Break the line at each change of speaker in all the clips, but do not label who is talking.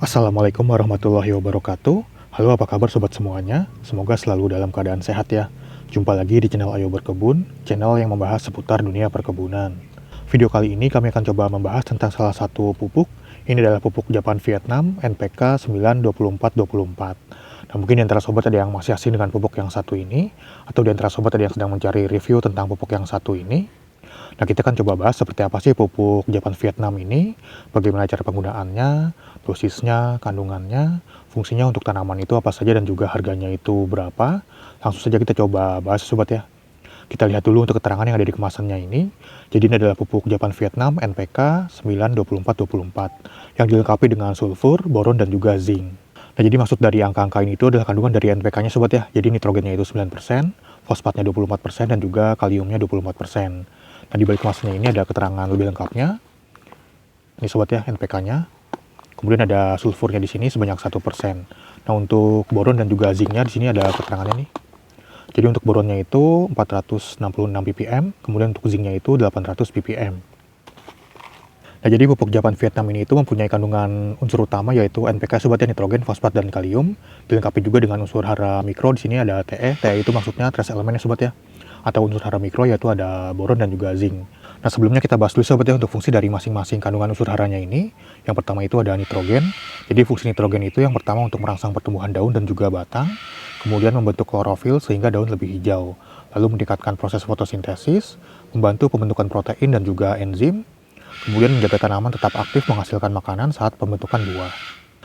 Assalamualaikum warahmatullahi wabarakatuh. Halo, apa kabar sobat semuanya? Semoga selalu dalam keadaan sehat ya. Jumpa lagi di channel Ayo Berkebun, channel yang membahas seputar dunia perkebunan. Video kali ini kami akan coba membahas tentang salah satu pupuk. Ini adalah pupuk Japan Vietnam NPK 92424. Nah, mungkin di antara sobat ada yang masih asing dengan pupuk yang satu ini, atau di antara sobat ada yang sedang mencari review tentang pupuk yang satu ini. Nah, kita akan coba bahas seperti apa sih pupuk Japan Vietnam ini, bagaimana cara penggunaannya, dosisnya, kandungannya, fungsinya untuk tanaman itu apa saja, dan juga harganya itu berapa. Langsung saja kita coba bahas sobat ya. Kita lihat dulu untuk keterangan yang ada di kemasannya ini. Jadi ini adalah pupuk Japan Vietnam NPK 92424 yang dilengkapi dengan sulfur, boron, dan juga zinc. Nah, jadi maksud dari angka-angka ini itu adalah kandungan dari NPK-nya sobat ya. Jadi nitrogennya itu 9%, fosfatnya 24%, dan juga kaliumnya 24%. Nah, di balik kemasannya ini ada keterangan lebih lengkapnya. Ini sobat ya, NPK-nya. Kemudian ada sulfurnya di sini sebanyak 1%. Nah, untuk boron dan juga zinc-nya di sini ada keterangannya nih. Jadi untuk boronnya itu 466 ppm, kemudian untuk zinc-nya itu 800 ppm. Nah, jadi pupuk Japan Vietnam ini itu mempunyai kandungan unsur utama yaitu NPK sobat ya, nitrogen, fosfat, dan kalium. Dilengkapi juga dengan unsur hara mikro, di sini ada Te. Te itu maksudnya trace elemen ya sobat ya. Atau unsur hara mikro yaitu ada boron dan juga zinc. Nah, sebelumnya kita bahas dulu sobat ya untuk fungsi dari masing-masing kandungan unsur haranya ini. Yang pertama itu ada nitrogen. Jadi fungsi nitrogen itu yang pertama untuk merangsang pertumbuhan daun dan juga batang, kemudian membentuk klorofil sehingga daun lebih hijau, lalu meningkatkan proses fotosintesis, membantu pembentukan protein dan juga enzim, kemudian menjaga tanaman tetap aktif menghasilkan makanan saat pembentukan buah.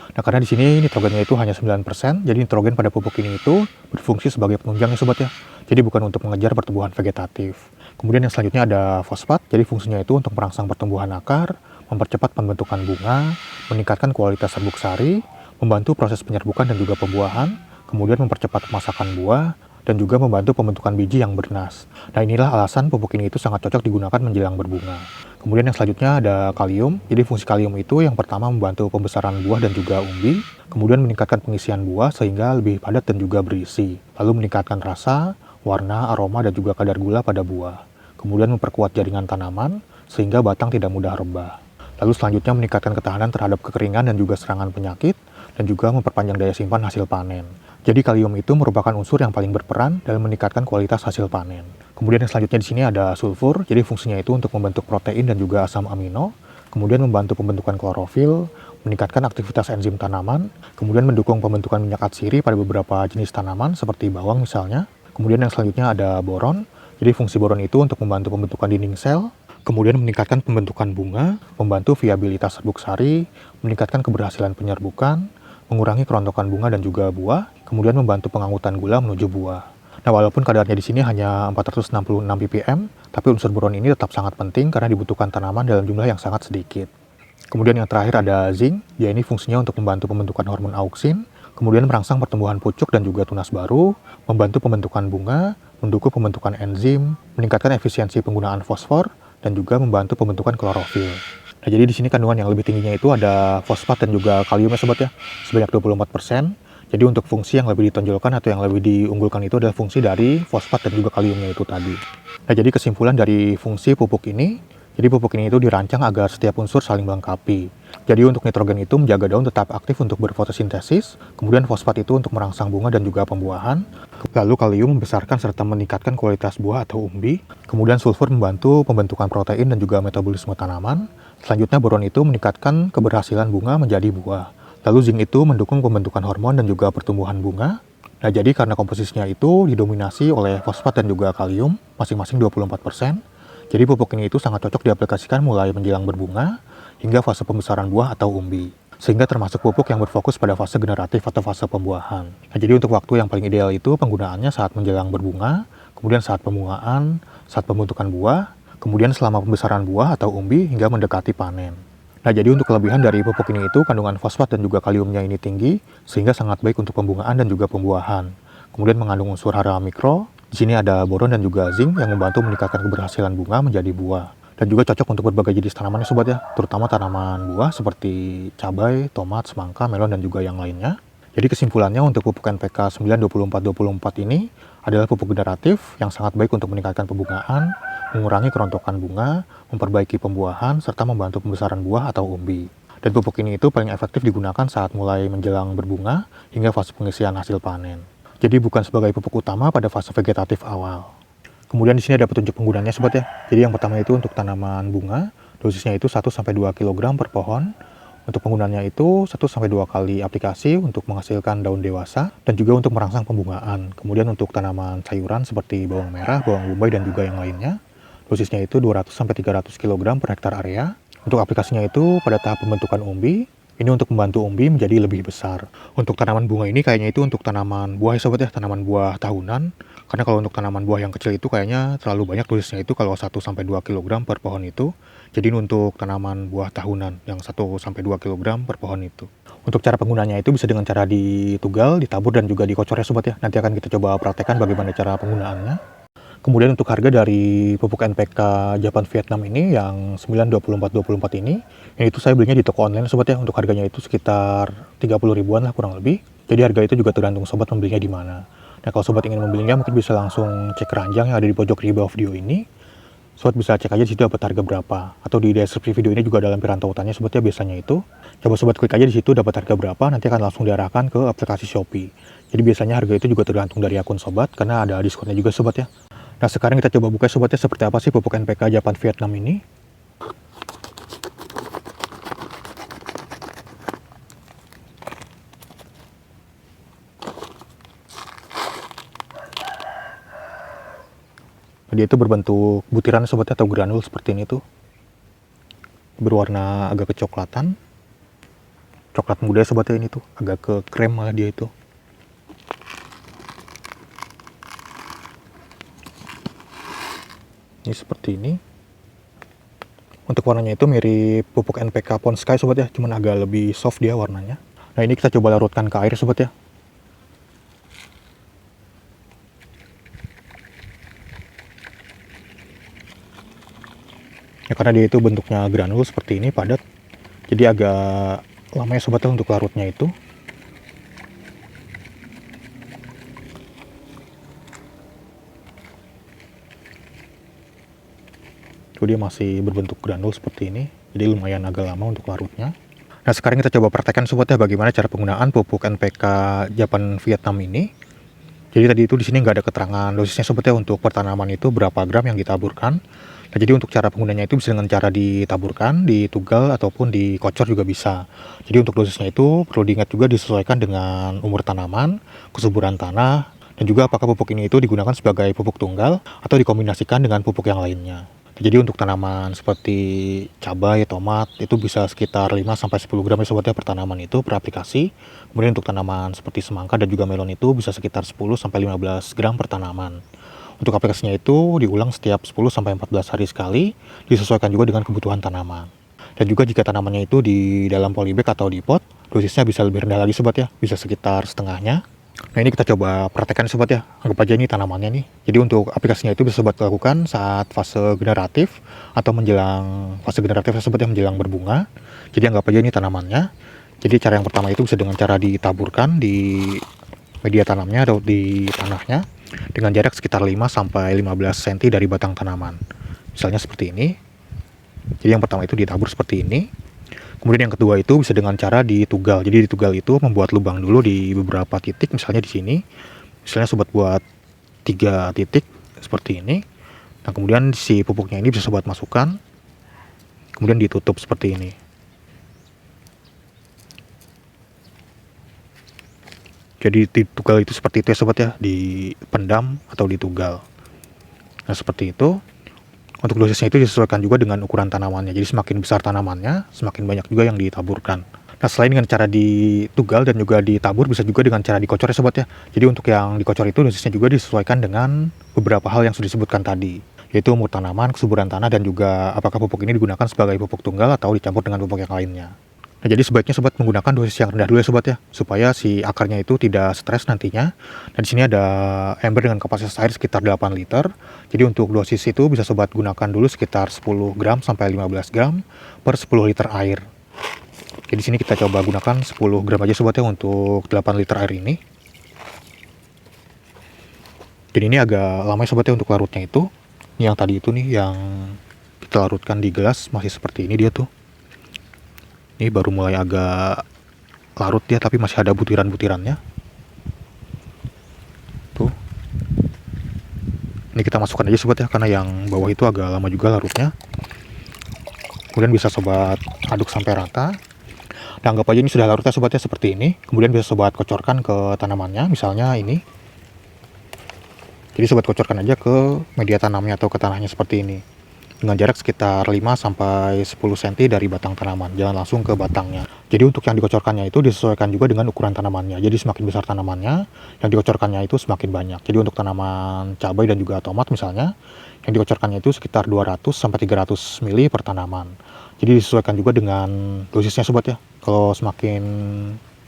Nah, karena di sini nitrogennya itu hanya 9%, jadi nitrogen pada pupuk ini itu berfungsi sebagai penunjang ya sobat ya. Jadi bukan untuk mengejar pertumbuhan vegetatif. Kemudian yang selanjutnya ada fosfat, jadi fungsinya itu untuk merangsang pertumbuhan akar, mempercepat pembentukan bunga, meningkatkan kualitas serbuk sari, membantu proses penyerbukan dan juga pembuahan, kemudian mempercepat pemasakan buah, dan juga membantu pembentukan biji yang bernas. Nah, inilah alasan pupuk ini itu sangat cocok digunakan menjelang berbunga. Kemudian yang selanjutnya ada kalium. Jadi fungsi kalium itu yang pertama membantu pembesaran buah dan juga umbi, kemudian meningkatkan pengisian buah sehingga lebih padat dan juga berisi, lalu meningkatkan rasa, warna, aroma, dan juga kadar gula pada buah. Kemudian memperkuat jaringan tanaman sehingga batang tidak mudah rebah. Lalu selanjutnya meningkatkan ketahanan terhadap kekeringan dan juga serangan penyakit, dan juga memperpanjang daya simpan hasil panen. Jadi kalium itu merupakan unsur yang paling berperan dalam meningkatkan kualitas hasil panen. Kemudian yang selanjutnya di sini ada sulfur, jadi fungsinya itu untuk membentuk protein dan juga asam amino, kemudian membantu pembentukan klorofil, meningkatkan aktivitas enzim tanaman, kemudian mendukung pembentukan minyak atsiri pada beberapa jenis tanaman seperti bawang misalnya. Kemudian yang selanjutnya ada boron, jadi fungsi boron itu untuk membantu pembentukan dinding sel, kemudian meningkatkan pembentukan bunga, membantu viabilitas serbuk sari, meningkatkan keberhasilan penyerbukan, mengurangi kerontokan bunga dan juga buah, kemudian membantu pengangkutan gula menuju buah. Nah, walaupun kadarnya di sini hanya 466 ppm, tapi unsur boron ini tetap sangat penting karena dibutuhkan tanaman dalam jumlah yang sangat sedikit. Kemudian yang terakhir ada zinc, dia ini fungsinya untuk membantu pembentukan hormon auksin, kemudian merangsang pertumbuhan pucuk dan juga tunas baru, membantu pembentukan bunga, mendukung pembentukan enzim, meningkatkan efisiensi penggunaan fosfor, dan juga membantu pembentukan klorofil. Nah, jadi di sini kandungan yang lebih tingginya itu ada fosfat dan juga kalium ya sobat ya, sebanyak 24%. Jadi untuk fungsi yang lebih ditonjolkan atau yang lebih diunggulkan itu adalah fungsi dari fosfat dan juga kaliumnya itu tadi. Nah, jadi kesimpulan dari fungsi pupuk ini, jadi pupuk ini itu dirancang agar setiap unsur saling melengkapi. Jadi untuk nitrogen itu menjaga daun tetap aktif untuk berfotosintesis, kemudian fosfat itu untuk merangsang bunga dan juga pembuahan, lalu kalium membesarkan serta meningkatkan kualitas buah atau umbi, kemudian sulfur membantu pembentukan protein dan juga metabolisme tanaman, selanjutnya boron itu meningkatkan keberhasilan bunga menjadi buah. Lalu zinc itu mendukung pembentukan hormon dan juga pertumbuhan bunga. Nah, jadi karena komposisinya itu didominasi oleh fosfat dan juga kalium, masing-masing 24%, jadi pupuk ini itu sangat cocok diaplikasikan mulai menjelang berbunga hingga fase pembesaran buah atau umbi. Sehingga termasuk pupuk yang berfokus pada fase generatif atau fase pembuahan. Nah, jadi untuk waktu yang paling ideal itu penggunaannya saat menjelang berbunga, kemudian saat pembungaan, saat pembentukan buah, kemudian selama pembesaran buah atau umbi hingga mendekati panen. Nah, jadi untuk kelebihan dari pupuk ini itu kandungan fosfat dan juga kaliumnya ini tinggi, sehingga sangat baik untuk pembungaan dan juga pembuahan. Kemudian mengandung unsur hara mikro, di sini ada boron dan juga zinc yang membantu meningkatkan keberhasilan bunga menjadi buah. Dan juga cocok untuk berbagai jenis tanaman ya sobat ya, terutama tanaman buah seperti cabai, tomat, semangka, melon, dan juga yang lainnya. Jadi kesimpulannya untuk pupuk NPK 92424 ini adalah pupuk generatif yang sangat baik untuk meningkatkan pembungaan, mengurangi kerontokan bunga, memperbaiki pembuahan, serta membantu pembesaran buah atau umbi. Dan pupuk ini itu paling efektif digunakan saat mulai menjelang berbunga hingga fase pengisian hasil panen. Jadi bukan sebagai pupuk utama pada fase vegetatif awal. Kemudian di sini ada petunjuk penggunaannya sobat ya. Jadi yang pertama itu untuk tanaman bunga, dosisnya itu 1-2 kg per pohon. Untuk penggunaannya itu 1-2 kali aplikasi untuk menghasilkan daun dewasa dan juga untuk merangsang pembungaan. Kemudian untuk tanaman sayuran seperti bawang merah, bawang bombay dan juga yang lainnya, dosisnya itu 200-300 kg per hektar area. Untuk aplikasinya itu pada tahap pembentukan umbi, ini untuk membantu umbi menjadi lebih besar. Untuk tanaman bunga ini kayaknya itu untuk tanaman buah ya sobat ya, tanaman buah tahunan. Karena kalau untuk tanaman buah yang kecil itu kayaknya terlalu banyak dosisnya itu kalau 1-2 kg per pohon itu. Jadi untuk tanaman buah tahunan yang 1-2 kg per pohon itu. Untuk cara penggunanya itu bisa dengan cara ditugal, ditabur dan juga dikocor ya sobat ya. Nanti akan kita coba praktekkan bagaimana cara penggunaannya. Kemudian untuk harga dari pupuk NPK Japan Vietnam ini yang 92424 ini itu saya belinya di toko online sobat ya. Untuk harganya itu sekitar 30 ribuan lah kurang lebih. Jadi harga itu juga tergantung sobat membelinya di mana. Nah kalau sobat ingin membelinya mungkin bisa langsung cek keranjang yang ada di pojok kiri bawah video ini. Sobat bisa cek aja di situ dapat harga berapa. Atau di deskripsi video ini juga ada lampiran tautannya sobat ya biasanya itu. Coba sobat klik aja di situ dapat harga berapa, nanti akan langsung diarahkan ke aplikasi Shopee. Jadi biasanya harga itu juga tergantung dari akun sobat karena ada diskonnya juga sobat ya. Nah sekarang kita coba buka sobat ya seperti apa sih pupuk NPK Japan Vietnam ini. Dia itu berbentuk butiran sobat atau granul seperti ini tuh. Berwarna agak kecoklatan. Coklat muda sobat ya ini tuh, agak ke krem malah dia itu. Ini seperti ini. Untuk warnanya itu mirip pupuk NPK Pond Sky sobat ya, cuman agak lebih soft dia warnanya. Nah ini kita coba larutkan ke air sobat ya. Ya karena dia itu bentuknya granul seperti ini padat, jadi agak lama ya sobat ya untuk larutnya itu. Tuh dia masih berbentuk granul seperti ini, jadi lumayan agak lama untuk larutnya. Nah sekarang kita coba praktekkan sobat ya bagaimana cara penggunaan pupuk NPK Japan Vietnam ini. Jadi tadi itu di sini nggak ada keterangan dosisnya sobat ya untuk per tanaman itu berapa gram yang ditaburkan. Nah jadi untuk cara penggunanya itu bisa dengan cara ditaburkan, ditugal ataupun dikocor juga bisa. Jadi untuk dosisnya itu perlu diingat juga disesuaikan dengan umur tanaman, kesuburan tanah, dan juga apakah pupuk ini itu digunakan sebagai pupuk tunggal atau dikombinasikan dengan pupuk yang lainnya. Jadi untuk tanaman seperti cabai, tomat itu bisa sekitar 5-10 gram ya sobat ya per tanaman itu per aplikasi. Kemudian untuk tanaman seperti semangka dan juga melon itu bisa sekitar 10-15 gram per tanaman. Untuk aplikasinya itu diulang setiap 10-14 hari sekali, disesuaikan juga dengan kebutuhan tanaman. Dan juga jika tanamannya itu di dalam polybag atau di pot, dosisnya bisa lebih rendah lagi sobat ya, bisa sekitar setengahnya. Nah ini kita coba praktekkan sobat ya, anggap aja ini tanamannya nih. Jadi untuk aplikasinya itu bisa sobat lakukan saat fase generatif atau menjelang fase generatif sobat ya, menjelang berbunga. Jadi anggap aja ini tanamannya. Jadi cara yang pertama itu bisa dengan cara ditaburkan di media tanamnya atau di tanahnya dengan jarak sekitar 5-15 cm dari batang tanaman. Misalnya seperti ini. Jadi yang pertama itu ditabur seperti ini. Kemudian yang kedua itu bisa dengan cara ditugal. Jadi ditugal itu membuat lubang dulu di beberapa titik, misalnya di sini. Misalnya sobat buat 3 titik seperti ini. Nah kemudian si pupuknya ini bisa sobat masukkan. Kemudian ditutup seperti ini. Jadi ditugal itu seperti itu ya sobat ya, dipendam atau ditugal. Nah seperti itu. Untuk dosisnya itu disesuaikan juga dengan ukuran tanamannya. Jadi semakin besar tanamannya, semakin banyak juga yang ditaburkan. Nah selain dengan cara ditugal dan juga ditabur, bisa juga dengan cara dikocor ya sobat ya. Jadi untuk yang dikocor itu dosisnya juga disesuaikan dengan beberapa hal yang sudah disebutkan tadi. Yaitu umur tanaman, kesuburan tanah, dan juga apakah pupuk ini digunakan sebagai pupuk tunggal atau dicampur dengan pupuk yang lainnya. Nah jadi sebaiknya sobat menggunakan dosis yang rendah dulu ya sobat ya, supaya si akarnya itu tidak stres nantinya. Dan di sini ada ember dengan kapasitas air sekitar 8 liter. Jadi untuk dosis itu bisa sobat gunakan dulu sekitar 10 gram sampai 15 gram per 10 liter air. Jadi di sini kita coba gunakan 10 gram aja sobat ya untuk 8 liter air ini. Dan ini agak lama ya sobat ya untuk larutnya itu. Ini yang tadi itu nih yang kita larutkan di gelas masih seperti ini dia tuh. Ini baru mulai agak larut ya, tapi masih ada butiran-butirannya. Tuh. Ini kita masukkan aja sobat ya, karena yang bawah itu agak lama juga larutnya. Kemudian bisa sobat aduk sampai rata. Dan anggap aja ini sudah larut ya sobat ya, seperti ini. Kemudian bisa sobat kocorkan ke tanamannya, misalnya ini. Jadi sobat kocorkan aja ke media tanamnya atau ke tanahnya seperti ini. Dengan jarak sekitar 5-10 cm dari batang tanaman, jangan langsung ke batangnya. Jadi untuk yang dikocorkannya itu disesuaikan juga dengan ukuran tanamannya. Jadi semakin besar tanamannya, yang dikocorkannya itu semakin banyak. Jadi untuk tanaman cabai dan juga tomat misalnya, yang dikocorkannya itu sekitar 200-300 ml per tanaman. Jadi disesuaikan juga dengan dosisnya sobat ya. Kalau semakin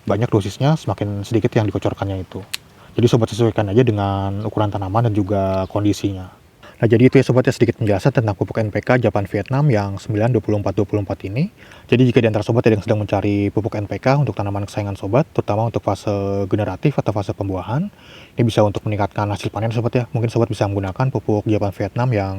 banyak dosisnya, semakin sedikit yang dikocorkannya itu. Jadi sobat sesuaikan aja dengan ukuran tanaman dan juga kondisinya. Nah, jadi itu ya sobat ya, sedikit penjelasan tentang pupuk NPK Japan Vietnam yang 9-24-24 ini. Jadi jika di antara sobat ada yang sedang mencari pupuk NPK untuk tanaman kesayangan sobat, terutama untuk fase generatif atau fase pembuahan, ini bisa untuk meningkatkan hasil panen sobat ya. Mungkin sobat bisa menggunakan pupuk Japan Vietnam yang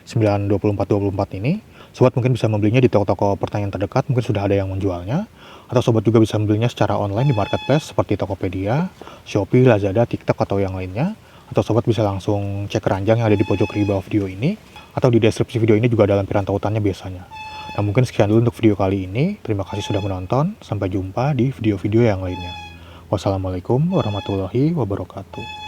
9-24-24 ini. Sobat mungkin bisa membelinya di toko-toko pertanian terdekat, mungkin sudah ada yang menjualnya. Atau sobat juga bisa membelinya secara online di marketplace seperti Tokopedia, Shopee, Lazada, TikTok, atau yang lainnya. Atau sobat bisa langsung cek keranjang yang ada di pojok kiri bawah video ini, atau di deskripsi video ini juga ada lampiran tautannya biasanya. Nah, mungkin sekian dulu untuk video kali ini. Terima kasih sudah menonton. Sampai jumpa di video-video yang lainnya. Wassalamualaikum warahmatullahi wabarakatuh.